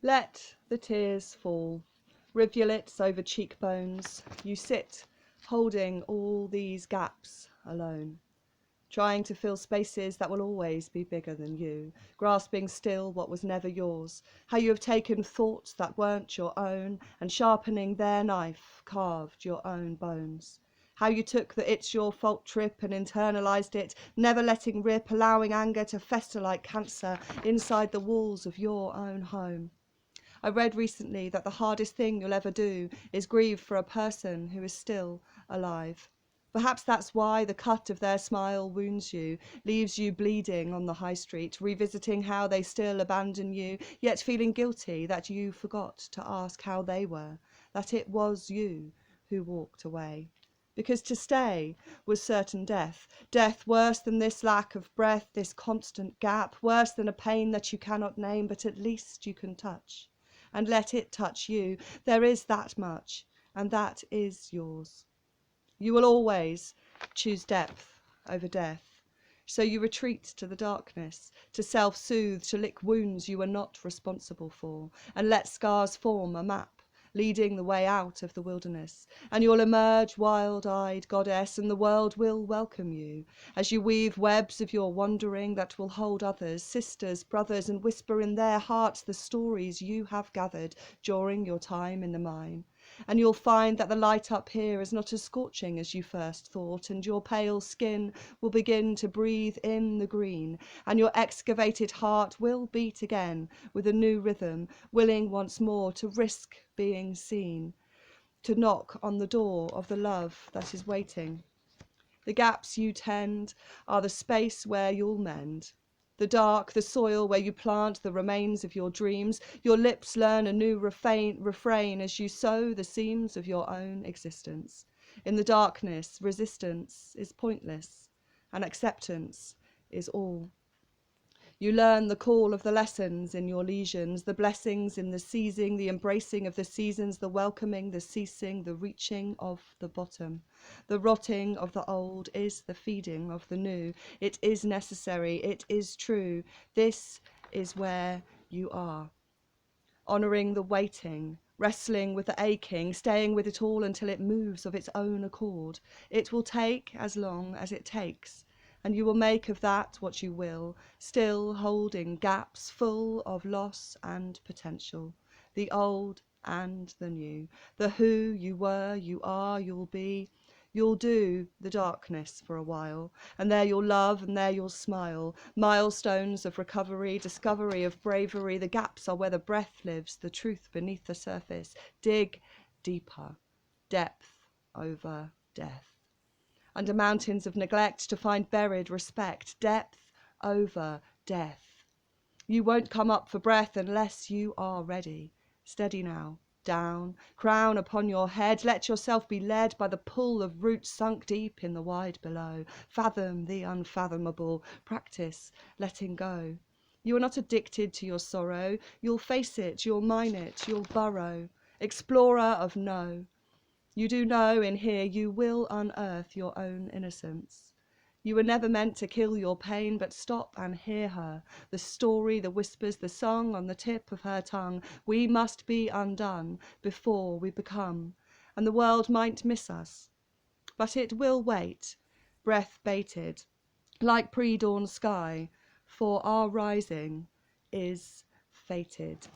Let the tears fall, rivulets over cheekbones. You sit, holding all these gaps alone, trying to fill spaces that will always be bigger than you, grasping still what was never yours, how you have taken thoughts that weren't your own and sharpening their knife, carved your own bones. How you took the it's your fault trip and internalized it, never letting rip, allowing anger to fester like cancer inside the walls of your own home. I read recently that the hardest thing you'll ever do is grieve for a person who is still alive. Perhaps that's why the cut of their smile wounds you, leaves you bleeding on the high street, revisiting how they still abandon you, yet feeling guilty that you forgot to ask how they were, that it was you who walked away. Because to stay was certain death, death worse than this lack of breath, this constant gap, worse than a pain that you cannot name, but at least you can touch. And let it touch you. There is that much, and that is yours. You will always choose depth over death. So you retreat to the darkness, to self-soothe, to lick wounds you were not responsible for, and let scars form a map, leading the way out of the wilderness. And you'll emerge wild-eyed goddess, and the world will welcome you as you weave webs of your wandering that will hold others, sisters, brothers, and whisper in their hearts the stories you have gathered during your time in the mine. And you'll find that the light up here is not as scorching as you first thought, and your pale skin will begin to breathe in the green, and your excavated heart will beat again with a new rhythm, willing once more to risk being seen, to knock on the door of the love that is waiting. The gaps you tend are the space where you'll mend. The dark, the soil where you plant the remains of your dreams. Your lips learn a new refrain as you sow the seams of your own existence. In the darkness, resistance is pointless, and acceptance is all. You learn the call of the lessons in your lesions, the blessings in the seizing, the embracing of the seasons, the welcoming, the ceasing, the reaching of the bottom. The rotting of the old is the feeding of the new. It is necessary, it is true. This is where you are. Honouring the waiting, wrestling with the aching, staying with it all until it moves of its own accord. It will take as long as it takes, and you will make of that what you will, still holding gaps full of loss and potential, the old and the new, the who you were, you are, you'll be. You'll do the darkness for a while, and there you'll love, and there you'll smile. Milestones of recovery, discovery of bravery. The gaps are where the breath lives, the truth beneath the surface. Dig deeper, depth over death. Under mountains of neglect to find buried respect, depth over death. You won't come up for breath unless you are ready. Steady now. Down, crown upon your head, let yourself be led by the pull of roots sunk deep in the wide below. Fathom the unfathomable, practice letting go. You are not addicted to your sorrow, you'll face it, you'll mine it, you'll burrow. Explorer of no. You do know in here you will unearth your own innocence. You were never meant to kill your pain, but stop and hear her. The story, the whispers, the song on the tip of her tongue. We must be undone before we become. And the world might miss us, but it will wait, breath baited, like pre-dawn sky, for our rising is fated.